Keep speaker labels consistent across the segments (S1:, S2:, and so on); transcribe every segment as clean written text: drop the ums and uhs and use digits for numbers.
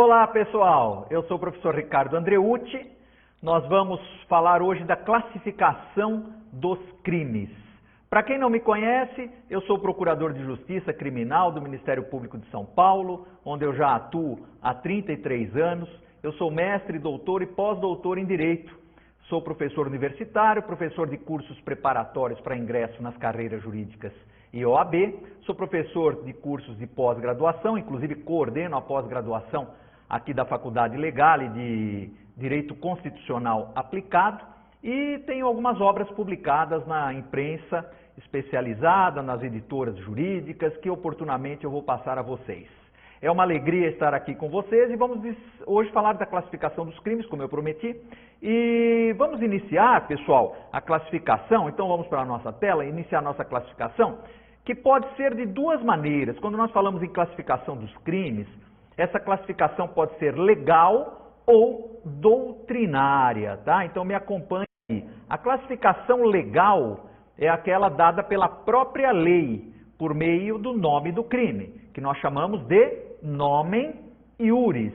S1: Olá pessoal, eu sou o professor Ricardo Andreucci. Nós vamos falar hoje da classificação dos crimes. Para quem não me conhece, eu sou procurador de Justiça Criminal do Ministério Público de São Paulo, onde eu já atuo há 33 anos. Eu sou mestre, doutor e pós-doutor em Direito. Sou professor universitário, professor de cursos preparatórios para ingresso nas carreiras jurídicas e OAB. Sou professor de cursos de pós-graduação, inclusive coordeno a pós-graduação aqui da Faculdade Legal e de Direito Constitucional Aplicado. E tenho algumas obras publicadas na imprensa especializada, nas editoras jurídicas, que oportunamente eu vou passar a vocês. É uma alegria estar aqui com vocês e vamos hoje falar da classificação dos crimes, como eu prometi. E vamos iniciar, pessoal, a classificação. Então vamos para a nossa tela, iniciar a nossa classificação, que pode ser de duas maneiras. Quando nós falamos em classificação dos crimes, essa classificação pode ser legal ou doutrinária, tá? Então me acompanhe aí. A classificação legal é aquela dada pela própria lei, por meio do nome do crime, que nós chamamos de nomen iuris.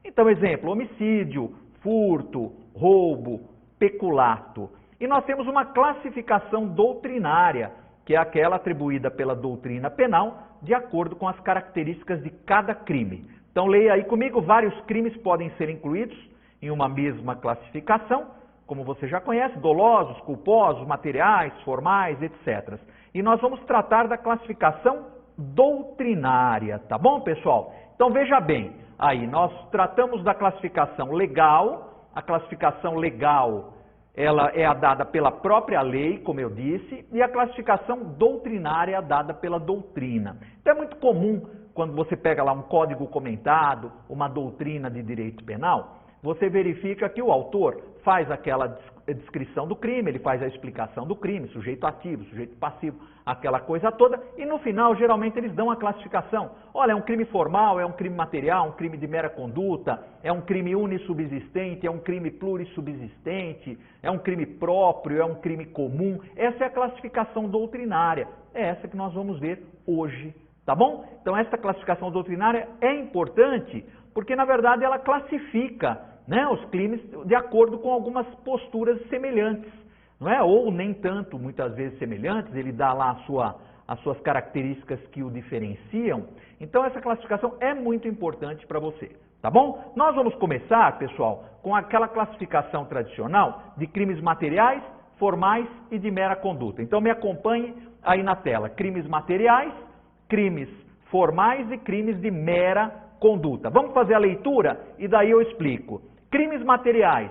S1: Então, exemplo, homicídio, furto, roubo, peculato. E nós temos uma classificação doutrinária, que é aquela atribuída pela doutrina penal, de acordo com as características de cada crime. Então, leia aí comigo, vários crimes podem ser incluídos em uma mesma classificação, como você já conhece, dolosos, culposos, materiais, formais, etc. E nós vamos tratar da classificação doutrinária, tá bom, pessoal? Então, veja bem, aí nós tratamos da classificação legal. A classificação legal, ela é a dada pela própria lei, como eu disse, e a classificação doutrinária é a dada pela doutrina. Então, é muito comum, quando você pega lá um código comentado, uma doutrina de direito penal, você verifica que o autor faz aquela descrição do crime, ele faz a explicação do crime, sujeito ativo, sujeito passivo, aquela coisa toda, e no final, geralmente, eles dão a classificação. Olha, é um crime formal, é um crime material, um crime de mera conduta, é um crime unissubsistente, é um crime plurissubsistente, é um crime próprio, é um crime comum. Essa é a classificação doutrinária, é essa que nós vamos ver hoje, tá bom? Então, essa classificação doutrinária é importante, porque, na verdade, ela classifica, né, os crimes de acordo com algumas posturas semelhantes, não é? Ou nem tanto, muitas vezes semelhantes, ele dá lá as suas características que o diferenciam. Então, essa classificação é muito importante para você, tá bom? Nós vamos começar, pessoal, com aquela classificação tradicional de crimes materiais, formais e de mera conduta. Então, me acompanhe aí na tela. Crimes materiais, crimes formais e crimes de mera conduta. Vamos fazer a leitura e daí eu explico. Crimes materiais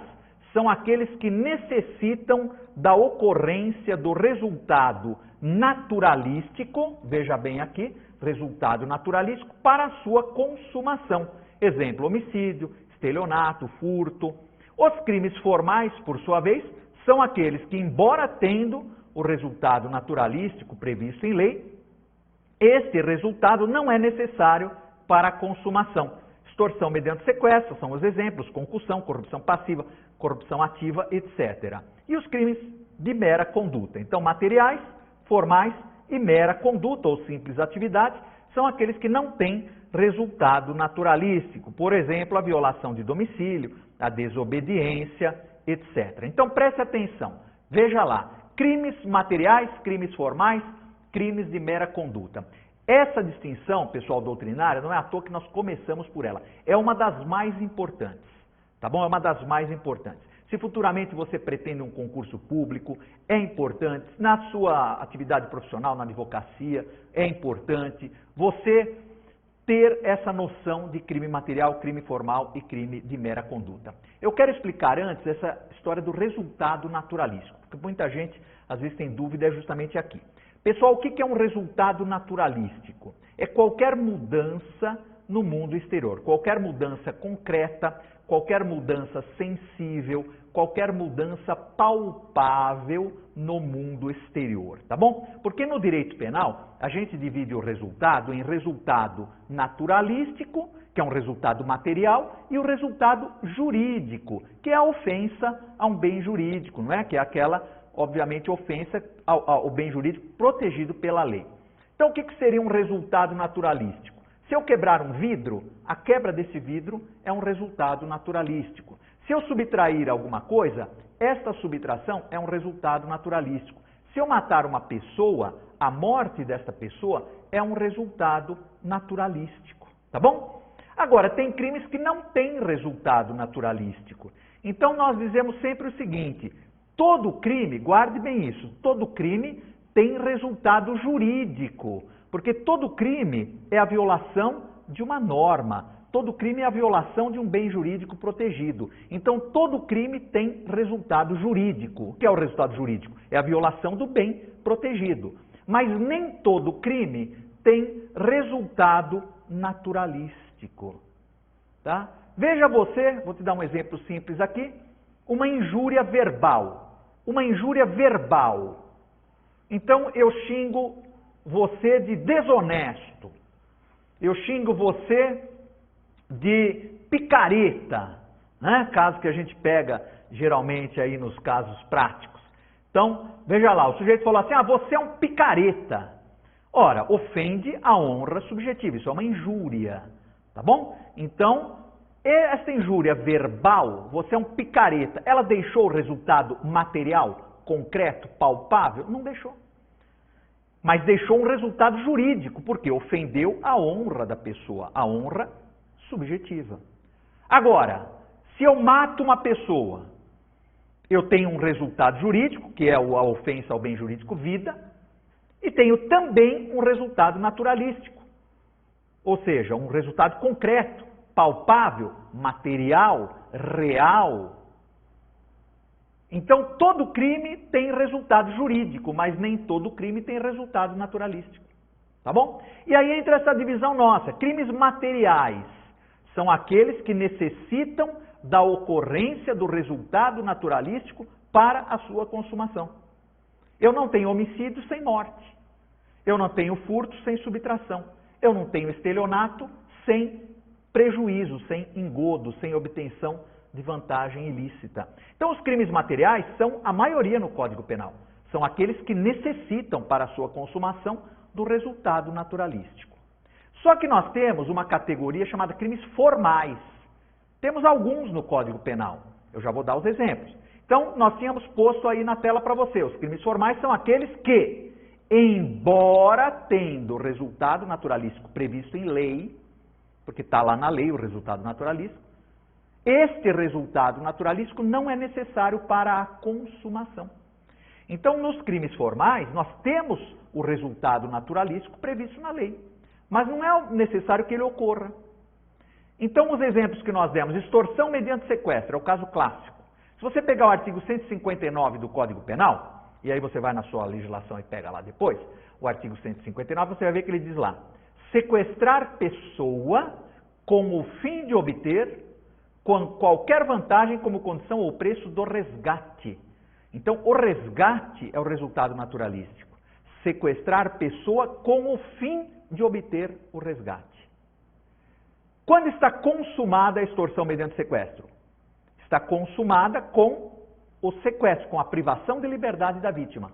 S1: são aqueles que necessitam da ocorrência do resultado naturalístico, veja bem aqui, resultado naturalístico, para a sua consumação. Exemplo, homicídio, estelionato, furto. Os crimes formais, por sua vez, são aqueles que, embora tendo o resultado naturalístico previsto em lei, este resultado não é necessário para a consumação. Extorsão mediante sequestro, são os exemplos, concussão, corrupção passiva, corrupção ativa, etc. E os crimes de mera conduta. Então, materiais, formais e mera conduta, ou simples atividade, são aqueles que não têm resultado naturalístico. Por exemplo, a violação de domicílio, a desobediência, etc. Então, preste atenção. Veja lá, crimes materiais, crimes formais, crimes de mera conduta. Essa distinção, pessoal, doutrinária, não é à toa que nós começamos por ela. É uma das mais importantes, tá bom? É uma das mais importantes. Se futuramente você pretende um concurso público, é importante. Na sua atividade profissional, na advocacia, é importante você ter essa noção de crime material, crime formal e crime de mera conduta. Eu quero explicar antes essa história do resultado naturalístico, porque muita gente às vezes tem dúvida, é justamente aqui. Pessoal, o que é um resultado naturalístico? É qualquer mudança no mundo exterior, qualquer mudança concreta, qualquer mudança sensível, qualquer mudança palpável no mundo exterior, tá bom? Porque no direito penal, a gente divide o resultado em resultado naturalístico, que é um resultado material, e o resultado jurídico, que é a ofensa a um bem jurídico, não é? Que é aquela, obviamente, ofensa ao bem jurídico protegido pela lei. Então, o que seria um resultado naturalístico? Se eu quebrar um vidro, a quebra desse vidro é um resultado naturalístico. Se eu subtrair alguma coisa, esta subtração é um resultado naturalístico. Se eu matar uma pessoa, a morte desta pessoa é um resultado naturalístico, tá bom? Agora, tem crimes que não têm resultado naturalístico. Então, nós dizemos sempre o seguinte, todo crime, guarde bem isso, todo crime tem resultado jurídico, porque todo crime é a violação de uma norma, todo crime é a violação de um bem jurídico protegido. Então, todo crime tem resultado jurídico. O que é o resultado jurídico? É a violação do bem protegido. Mas nem todo crime tem resultado naturalístico. Tá? Veja você, vou te dar um exemplo simples aqui, uma injúria verbal. Uma injúria verbal. Então, eu xingo você de desonesto. Eu xingo você de picareta, né? Caso que a gente pega geralmente aí nos casos práticos. Então, veja lá, o sujeito falou assim, você é um picareta. Ora, ofende a honra subjetiva, isso é uma injúria, tá bom? Então, essa injúria verbal, você é um picareta, ela deixou o resultado material, concreto, palpável? Não deixou. Mas deixou um resultado jurídico, porque ofendeu a honra da pessoa, a honra subjetiva. Agora, se eu mato uma pessoa, eu tenho um resultado jurídico, que é a ofensa ao bem jurídico vida, e tenho também um resultado naturalístico. Ou seja, um resultado concreto, palpável, material, real. Então, todo crime tem resultado jurídico, mas nem todo crime tem resultado naturalístico. Tá bom? E aí entra essa divisão nossa. Crimes materiais são aqueles que necessitam da ocorrência do resultado naturalístico para a sua consumação. Eu não tenho homicídio sem morte. Eu não tenho furto sem subtração. Eu não tenho estelionato sem prejuízo, sem engodo, sem obtenção de vantagem ilícita. Então, os crimes materiais são a maioria no Código Penal. São aqueles que necessitam para a sua consumação do resultado naturalístico. Só que nós temos uma categoria chamada crimes formais. Temos alguns no Código Penal. Eu já vou dar os exemplos. Então, nós tínhamos posto aí na tela para você. Os crimes formais são aqueles que, embora tendo resultado naturalístico previsto em lei, porque está lá na lei o resultado naturalístico, este resultado naturalístico não é necessário para a consumação. Então, nos crimes formais, nós temos o resultado naturalístico previsto na lei, mas não é necessário que ele ocorra. Então, os exemplos que nós demos, extorsão mediante sequestro, é o caso clássico. Se você pegar o artigo 159 do Código Penal, e aí você vai na sua legislação e pega lá depois, o artigo 159, você vai ver que ele diz lá, sequestrar pessoa com o fim de obter qualquer vantagem como condição ou preço do resgate. Então, o resgate é o resultado naturalístico. Sequestrar pessoa com o fim de obter o resgate. Quando está consumada a extorsão mediante sequestro? Está consumada com o sequestro, com a privação de liberdade da vítima.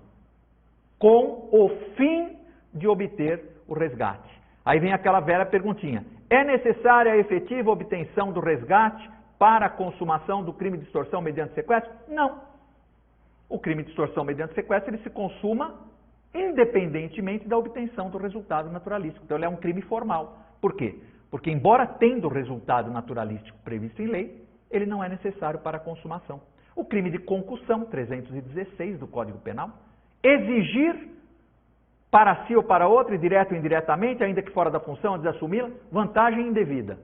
S1: Com o fim de obter o resgate. Aí vem aquela velha perguntinha. É necessária a efetiva obtenção do resgate para a consumação do crime de extorsão mediante sequestro? Não. O crime de extorsão mediante sequestro ele se consuma independentemente da obtenção do resultado naturalístico. Então, ele é um crime formal. Por quê? Porque, embora tendo o resultado naturalístico previsto em lei, ele não é necessário para a consumação. O crime de concussão, 316 do Código Penal, exigir para si ou para outro, direto ou indiretamente, ainda que fora da função, a desassumi-la, vantagem indevida.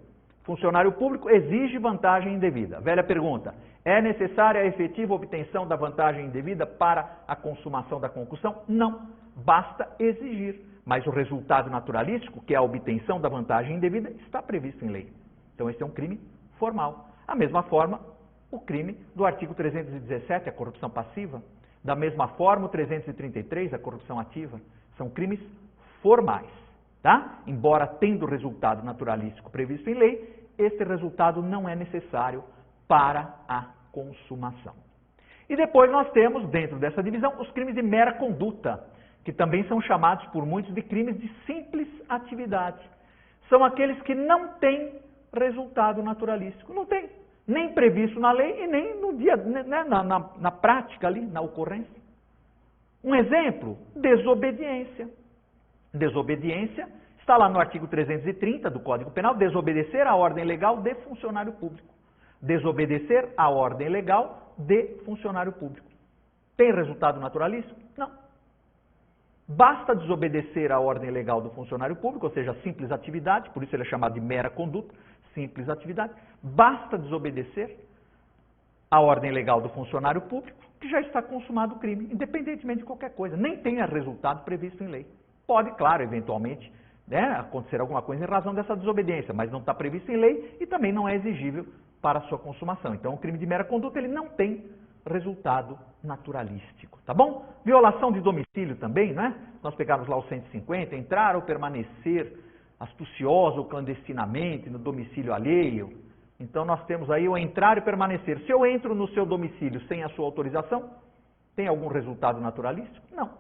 S1: Funcionário público exige vantagem indevida. Velha pergunta, é necessária a efetiva obtenção da vantagem indevida para a consumação da concussão? Não, basta exigir. Mas o resultado naturalístico, que é a obtenção da vantagem indevida, está previsto em lei. Então, esse é um crime formal. Da mesma forma, o crime do artigo 317, a corrupção passiva. Da mesma forma, o 333, a corrupção ativa. São crimes formais. Tá? Embora tendo resultado naturalístico previsto em lei, esse resultado não é necessário para a consumação. E depois nós temos, dentro dessa divisão, os crimes de mera conduta, que também são chamados por muitos de crimes de simples atividade. são aqueles que não têm resultado naturalístico. Não tem, nem previsto na lei e nem no dia, né, na prática ali, na ocorrência. Um exemplo, desobediência. Desobediência está lá no artigo 330 do Código Penal, desobedecer à ordem legal de funcionário público. Desobedecer à ordem legal de funcionário público. Tem resultado naturalístico? Não. Basta desobedecer à ordem legal do funcionário público, ou seja, simples atividade, por isso ele é chamado de mera conduta, simples atividade. Basta desobedecer à ordem legal do funcionário público, que já está consumado o crime, independentemente de qualquer coisa, nem tenha resultado previsto em lei. Pode, claro, eventualmente, né, acontecer alguma coisa em razão dessa desobediência, mas não está previsto em lei e também não é exigível para a sua consumação. Então, o crime de mera conduta, ele não tem resultado naturalístico, tá bom? Violação de domicílio também, né? Nós pegamos lá o 150, entrar ou permanecer astuciosa ou clandestinamente no domicílio alheio. Então, nós temos aí o entrar e permanecer. Se eu entro no seu domicílio sem a sua autorização, tem algum resultado naturalístico? Não.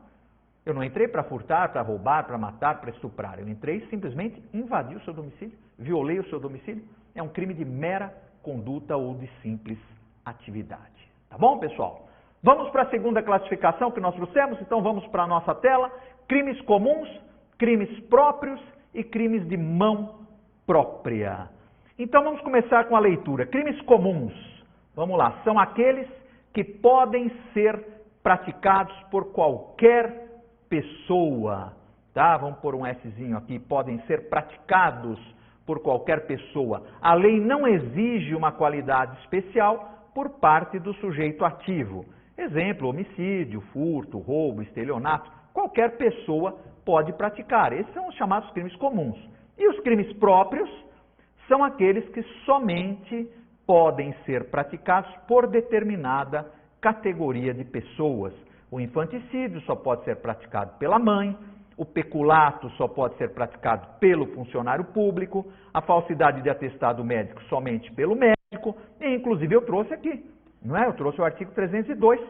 S1: Eu não entrei para furtar, para roubar, para matar, para estuprar. Eu entrei simplesmente invadi o seu domicílio, violei o seu domicílio. É um crime de mera conduta ou de simples atividade. Tá bom, pessoal? Vamos para a segunda classificação que nós trouxemos. Então, vamos para a nossa tela. Crimes comuns, crimes próprios e crimes de mão própria. Então, vamos começar com a leitura. Crimes comuns, vamos lá, são aqueles que podem ser praticados por qualquer pessoa, tá? Vamos pôr um Szinho aqui, podem ser praticados por qualquer pessoa. A lei não exige uma qualidade especial por parte do sujeito ativo. Exemplo, homicídio, furto, roubo, estelionato, qualquer pessoa pode praticar. Esses são os chamados crimes comuns. E os crimes próprios são aqueles que somente podem ser praticados por determinada categoria de pessoas. O infanticídio só pode ser praticado pela mãe, o peculato só pode ser praticado pelo funcionário público, a falsidade de atestado médico somente pelo médico, e inclusive eu trouxe aqui, não é? Eu trouxe o artigo 302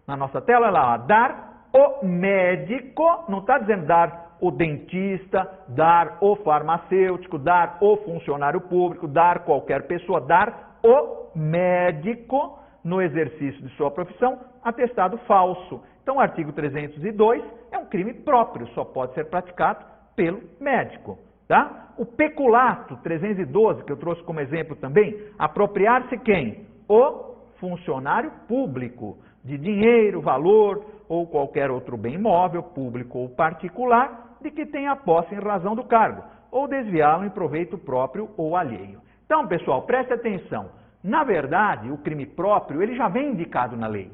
S1: na nossa tela, lá, dar o médico, não está dizendo dar o dentista, dar o farmacêutico, dar o funcionário público, dar qualquer pessoa, dar o médico no exercício de sua profissão, atestado falso. Então, o artigo 302 é um crime próprio, só pode ser praticado pelo médico. Tá? O peculato, 312, que eu trouxe como exemplo também, apropriar-se quem? O funcionário público, de dinheiro, valor ou qualquer outro bem imóvel, público ou particular, de que tenha posse em razão do cargo, ou desviá-lo em proveito próprio ou alheio. Então, pessoal, preste atenção. Na verdade, o crime próprio, ele já vem indicado na lei.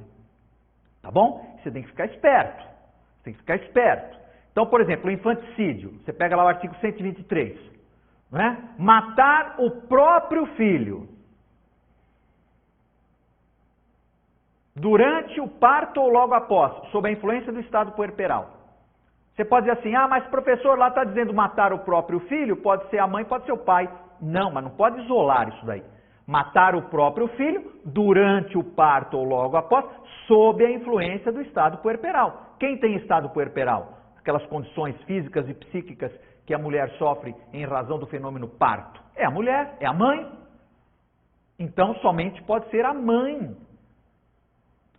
S1: Tá bom? Você tem que ficar esperto. Você tem que ficar esperto. Então, por exemplo, o infanticídio. Você pega lá o artigo 123. Não é? Matar o próprio filho durante o parto ou logo após, sob a influência do estado puerperal. Você pode dizer assim, mas professor, lá está dizendo matar o próprio filho, pode ser a mãe, pode ser o pai. Não, mas não pode isolar isso daí. Matar o próprio filho durante o parto ou logo após, sob a influência do estado puerperal. Quem tem estado puerperal? Aquelas condições físicas e psíquicas que a mulher sofre em razão do fenômeno parto. É a mulher, é a mãe. Então, somente pode ser a mãe.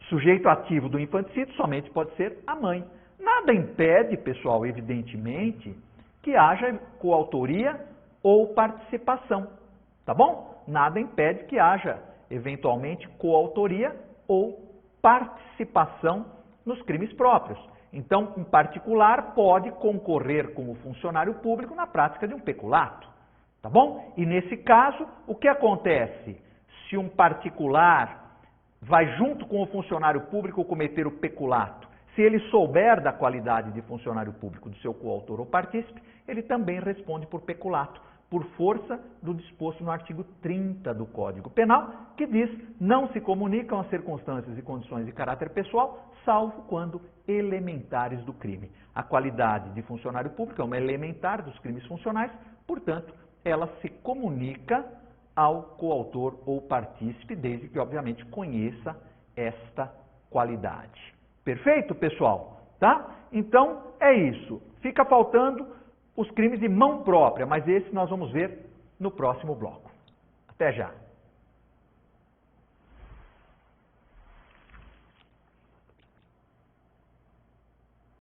S1: Sujeito ativo do infanticídio somente pode ser a mãe. Nada impede, pessoal, evidentemente, que haja coautoria ou participação. Tá bom? Nada impede que haja, eventualmente, coautoria ou participação nos crimes próprios. Então, um particular pode concorrer como funcionário público na prática de um peculato. Tá bom? E nesse caso, o que acontece? Se um particular vai junto com o funcionário público cometer o peculato, se ele souber da qualidade de funcionário público do seu coautor ou partícipe, ele também responde por peculato, por força do disposto no artigo 30 do Código Penal, que diz: não se comunicam as circunstâncias e condições de caráter pessoal, salvo quando elementares do crime. A qualidade de funcionário público é uma elementar dos crimes funcionais, portanto, ela se comunica ao coautor ou partícipe, desde que, obviamente, conheça esta qualidade. Perfeito, pessoal? Tá? Então, é isso. Fica faltando os crimes de mão própria, mas esse nós vamos ver no próximo bloco. Até já!